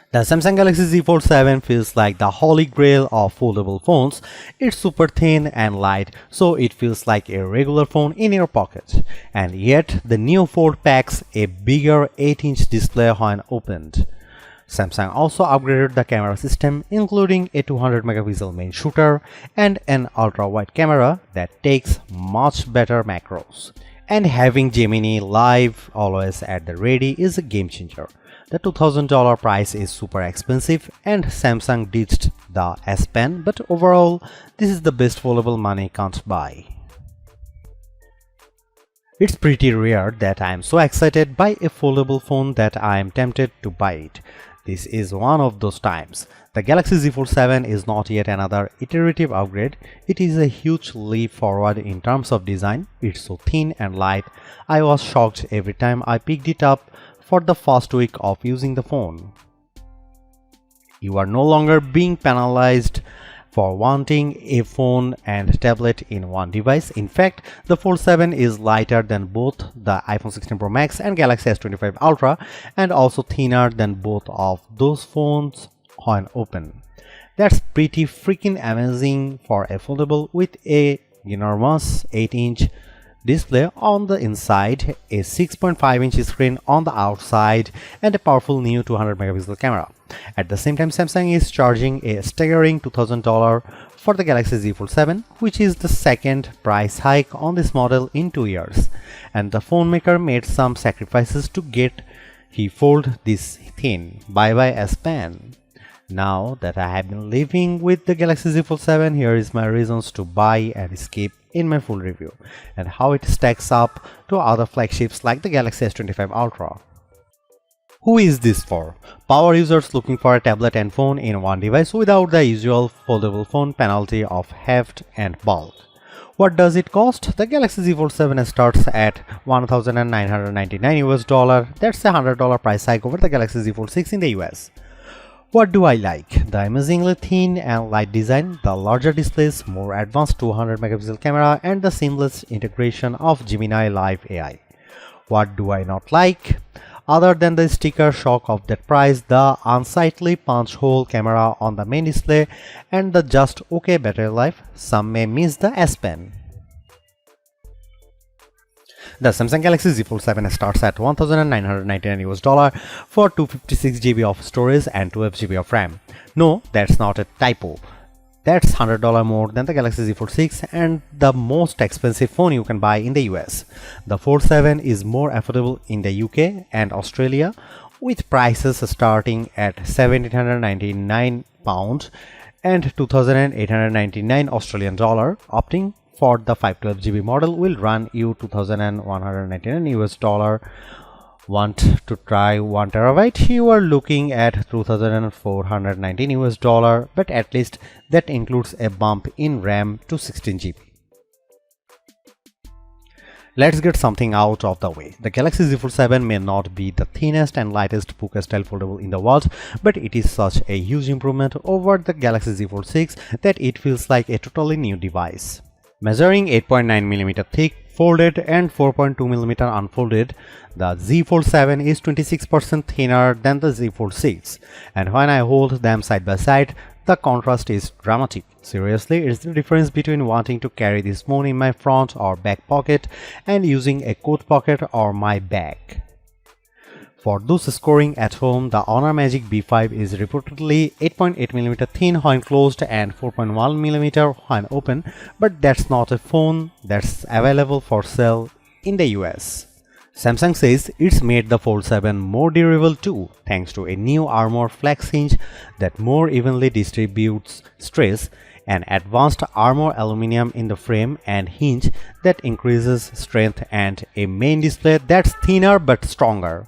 The Samsung Galaxy Z Fold 7 feels like the holy grail of foldable phones. It's super thin and light, so it feels like a regular phone in your pocket. And yet, the new Fold packs a bigger 8-inch display when opened. Samsung also upgraded the camera system, including a 200 megapixel main shooter and an ultra-wide camera that takes much better macros. And having Gemini Live always at the ready is a game changer. The $2000 price is super expensive and Samsung ditched the S Pen, but overall, this is the best foldable money can't buy. It's pretty rare that I am so excited by a foldable phone that I am tempted to buy it. This is one of those times. The Galaxy Z Fold 7 is not yet another iterative upgrade. It is a huge leap forward in terms of design. It's so thin and light. I was shocked every time I picked it up for the first week of using the phone. You are no longer being penalized for wanting a phone and tablet in one device. In fact, the Fold 7 is lighter than both the iPhone 16 Pro Max and Galaxy S25 Ultra and also thinner than both of those phones when open. That's pretty freaking amazing for a foldable with a enormous 8-inch display on the inside, a 6.5-inch screen on the outside, and a powerful new 200 megapixel camera. At the same time, Samsung is charging a staggering $2000 for the Galaxy Z Fold 7, which is the second price hike on this model in 2 years. And the phone maker made some sacrifices to get he fold this thin. Bye bye S Pen. Now that I have been living with the Galaxy Z Fold 7, here is my reasons to buy and skip in my full review, and how it stacks up to other flagships like the Galaxy S25 Ultra. Who is this for? Power users looking for a tablet and phone in one device without the usual foldable phone penalty of heft and bulk. What does it cost? The Galaxy Z Fold 7 starts at $1,999 US. That's a $100 price hike over the Galaxy Z Fold 6 in the US. What do I like? The amazingly thin and light design, the larger displays, more advanced 200 megapixel camera, and the seamless integration of Gemini Live AI. What do I not like? Other than the sticker shock of that price, the unsightly punch hole camera on the main display, and the just okay battery life, some may miss the S Pen. The Samsung Galaxy Z Fold 7 starts at $1,999 US for 256 GB of storage and 12 GB of RAM. No, that's not a typo. That's $100 more than the Galaxy Z Fold 6 and the most expensive phone you can buy in the US. The Fold 7 is more affordable in the UK and Australia, with prices starting at £1,799 and $2,899 Australian dollar. Opting for the 512 GB model will run you $2,199 US. Want to try 1 terabyte? You are looking at $2,419 US, but at least that includes a bump in RAM to 16 GB. Let's get something out of the way. The Galaxy Z Fold 7 may not be the thinnest and lightest puka-style foldable in the world, but it is such a huge improvement over the Galaxy Z Fold 6 that it feels like a totally new device. Measuring 8.9mm thick, folded and 4.2mm unfolded, the Z Fold 7 is 26% thinner than the Z Fold 6, and when I hold them side by side, the contrast is dramatic. Seriously, it's the difference between wanting to carry this phone in my front or back pocket and using a coat pocket or my bag. For those scoring at home, the Honor Magic B5 is reportedly 8.8mm thin when closed and 4.1mm when open, but that's not a phone that's available for sale in the US. Samsung says it's made the Fold 7 more durable too, thanks to a new Armor flex hinge that more evenly distributes stress, an advanced Armor aluminum in the frame and hinge that increases strength, and a main display that's thinner but stronger.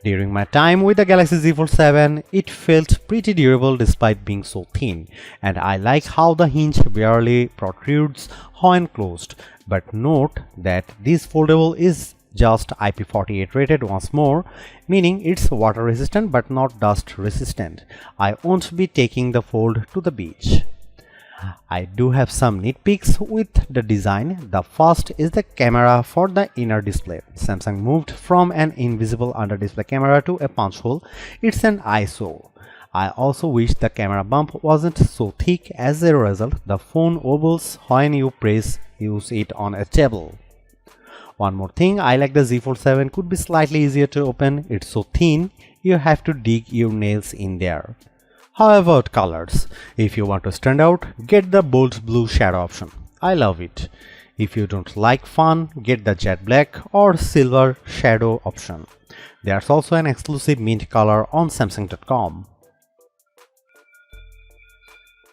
During my time with the Galaxy Z Fold 7, it felt pretty durable despite being so thin, and I like how the hinge barely protrudes when closed. But note that this foldable is just IP48 rated once more, meaning it's water resistant but not dust resistant. I won't be taking the Fold to the beach. I do have some nitpicks with the design. The first is the camera for the inner display. Samsung moved from an invisible under display camera to a punch hole. It's an eyesore. I also wish the camera bump wasn't so thick. As a result, the phone wobbles when you use it on a table. One more thing, I like the Z Fold 7 could be slightly easier to open. It's so thin, you have to dig your nails in there. How about colors? If you want to stand out, get the bold blue shadow option. I love it. If you don't like fun, get the jet black or silver shadow option. There's also an exclusive mint color on Samsung.com.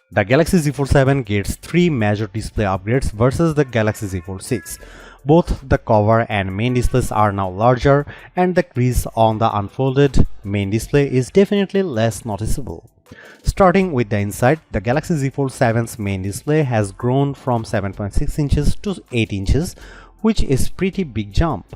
The Galaxy Z Fold 7 gets 3 major display upgrades versus the Galaxy Z Fold 6. Both the cover and main displays are now larger, and the crease on the unfolded main display is definitely less noticeable. Starting with the inside, the Galaxy Z Fold 7's main display has grown from 7.6 inches to 8 inches, which is pretty big jump.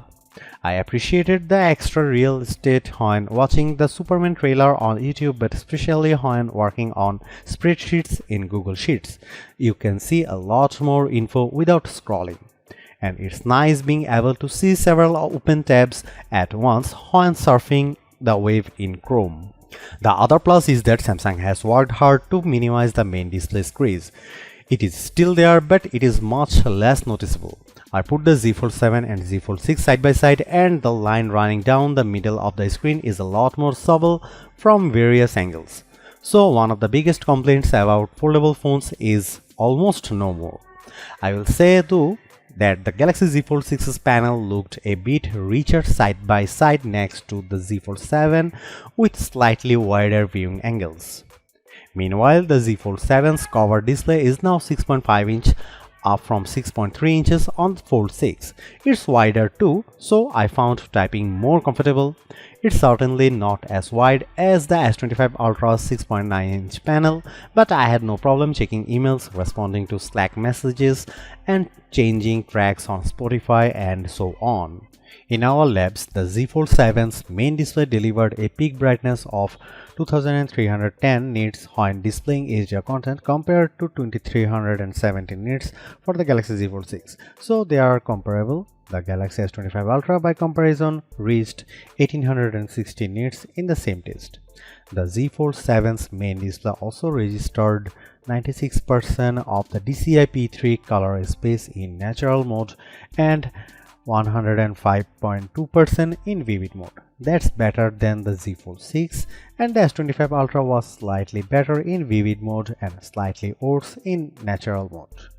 I appreciated the extra real estate when watching the Superman trailer on YouTube, but especially when working on spreadsheets in Google Sheets. You can see a lot more info without scrolling. And it's nice being able to see several open tabs at once when surfing the web in Chrome. The other plus is that Samsung has worked hard to minimize the main display's crease. It is still there, but it is much less noticeable. I put the Z Fold 7 and Z Fold 6 side by side, and the line running down the middle of the screen is a lot more subtle from various angles. So one of the biggest complaints about foldable phones is almost no more. I will say though that the Galaxy Z Fold 6's panel looked a bit richer side by side next to the Z Fold 7 with slightly wider viewing angles. Meanwhile, the Z Fold 7's cover display is now 6.5 inch, up from 6.3 inches on the Fold 6. It's wider too, so I found typing more comfortable. It's certainly not as wide as the S25 Ultra's 6.9-inch panel, but I had no problem checking emails, responding to Slack messages, and changing tracks on Spotify and so on. In our labs, the Z Fold 7's main display delivered a peak brightness of 2310 nits when displaying HDR content compared to 2317 nits for the Galaxy Z Fold 6. So they are comparable. The Galaxy S25 Ultra by comparison reached 1860 nits in the same test. The Z Fold 7's main display also registered 96% of the DCI-P3 color space in natural mode and 105.2% in vivid mode. That's better than the Z Fold 6, and the S25 Ultra was slightly better in vivid mode and slightly worse in natural mode.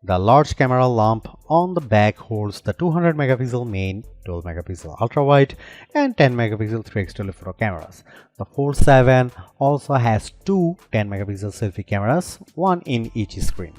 The large camera lamp on the back holds the 200 megapixel main, 12 megapixel ultra wide, and 10 megapixel 3x telephoto cameras. The Fold 7 also has two 10 megapixel selfie cameras, one in each screen.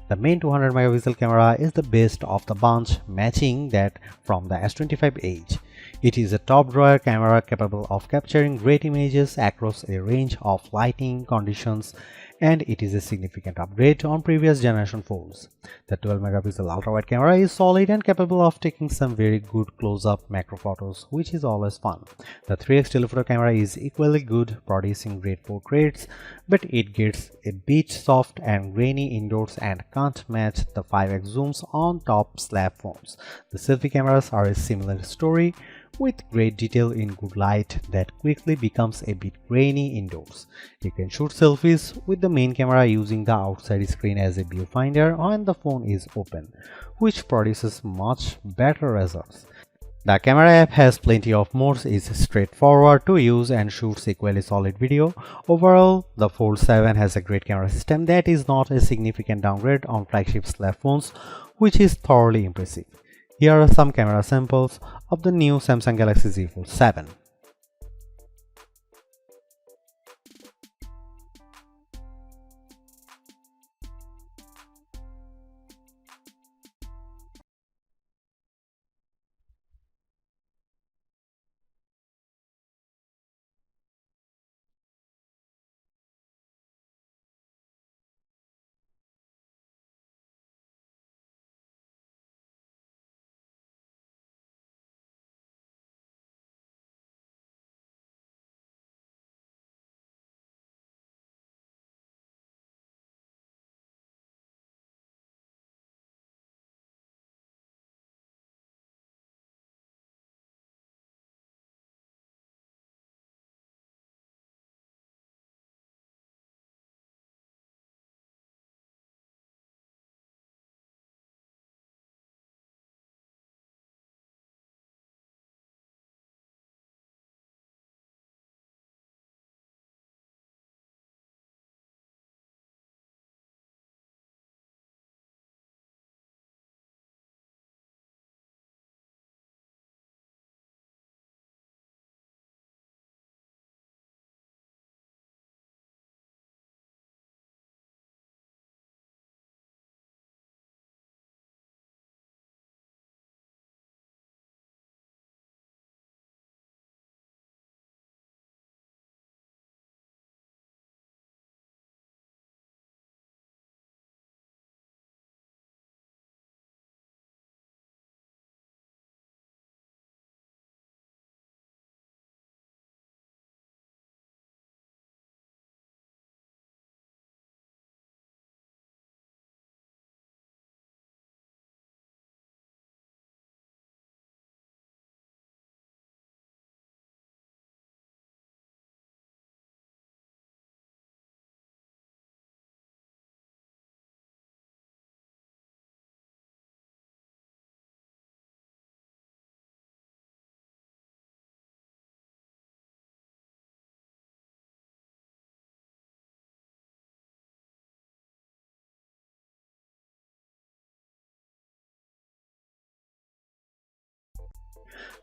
The main 200 megapixel camera is the best of the bunch, matching that from the S25H. It is a top drawer camera capable of capturing great images across a range of lighting conditions, and it is a significant upgrade on previous generation phones. The 12 megapixel ultra wide camera is solid and capable of taking some very good close-up macro photos, which is always fun. The 3x telephoto camera is equally good, producing great portraits, but it gets a bit soft and grainy indoors and can't match the 5x zooms on top slab phones. The selfie cameras are a similar story, with great detail in good light that quickly becomes a bit grainy indoors. You can shoot selfies with the main camera using the outside screen as a viewfinder when the phone is open, which produces much better results. The camera app has plenty of modes, is straightforward to use, and shoots equally solid video. Overall, the Fold 7 has a great camera system that is not a significant downgrade on flagship slab phones, which is thoroughly impressive. Here are some camera samples of the new Samsung Galaxy Z Fold 7.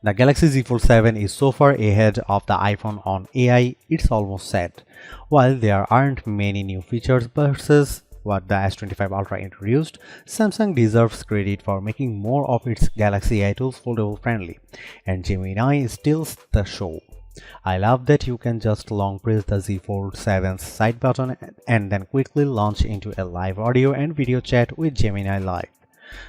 The Galaxy Z Fold 7 is so far ahead of the iPhone on AI, it's almost sad. While there aren't many new features versus what the S25 Ultra introduced, Samsung deserves credit for making more of its Galaxy AI tools foldable friendly, and Gemini steals the show. I love that you can just long press the Z Fold 7's side button and then quickly launch into a live audio and video chat with Gemini Live.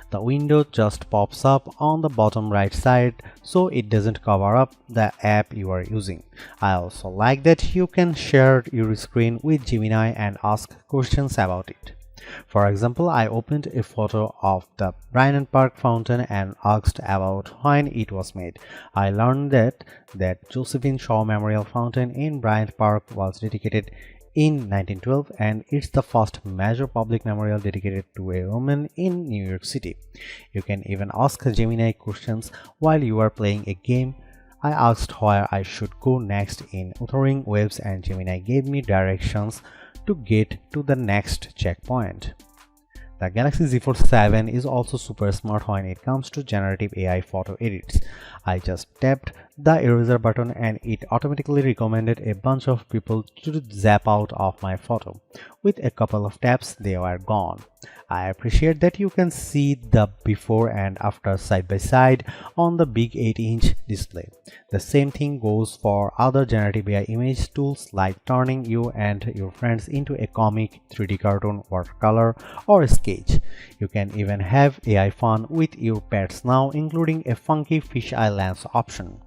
The window just pops up on the bottom right side so it doesn't cover up the app you are using. I also like that you can share your screen with Gemini and ask questions about it. For example, I opened a photo of the Bryant Park fountain and asked about when it was made. I learned that Josephine Shaw Memorial Fountain in Bryant Park was dedicated in 1912 and it's the first major public memorial dedicated to a woman in New York City. You can even ask Gemini questions while you are playing a game. I asked where I should go next in Wuthering Waves and Gemini gave me directions to get to the next checkpoint. The Galaxy Z Fold 7 is also super smart when it comes to generative AI photo edits. I just tapped the eraser button and it automatically recommended a bunch of people to zap out of my photo. With a couple of taps, they were gone. I appreciate that you can see the before and after side by side on the big 8-inch display. The same thing goes for other generative AI image tools like turning you and your friends into a comic, 3D cartoon, watercolor, or sketch. You can even have AI fun with your pets now, including a funky fisheye lens option.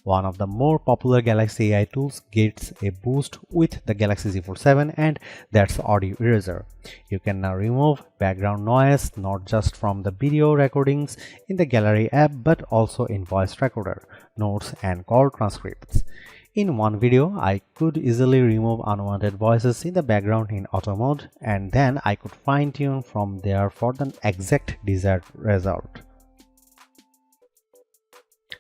One of the more popular Galaxy AI tools gets a boost with the Galaxy Z Fold 7 and that's Audio Eraser. You can now remove background noise not just from the video recordings in the Gallery app but also in voice recorder, notes and call transcripts. In one video, I could easily remove unwanted voices in the background in auto mode and then I could fine-tune from there for the exact desired result.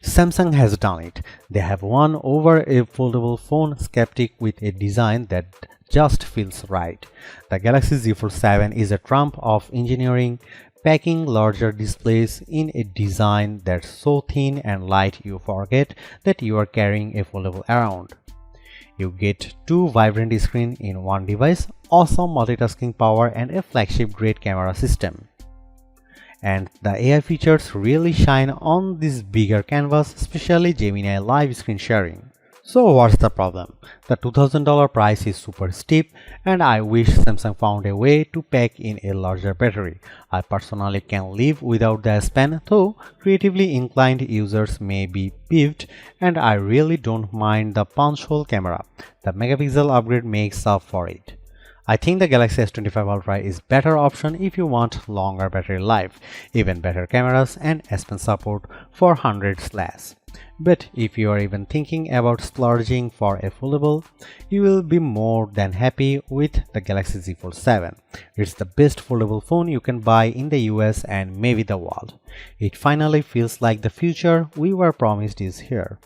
Samsung has done it. They have won over a foldable phone skeptic with a design that just feels right. The Galaxy Z Fold 7 is a trump of engineering, packing larger displays in a design that's so thin and light you forget that you are carrying a foldable around. You get two vibrant screens in one device, awesome multitasking power and a flagship grade camera system. And the AI features really shine on this bigger canvas, especially Gemini Live screen sharing. So what's the problem? The $2000 price is super steep and I wish Samsung found a way to pack in a larger battery. I personally can live without the S Pen, though creatively inclined users may be peeved, and I really don't mind the punch hole camera. The megapixel upgrade makes up for it. I think the Galaxy S25 Ultra is better option if you want longer battery life, even better cameras and S Pen support for hundreds less. But if you are even thinking about splurging for a foldable, you will be more than happy with the Galaxy Z Fold 7. It's the best foldable phone you can buy in the US and maybe the world. It finally feels like the future we were promised is here.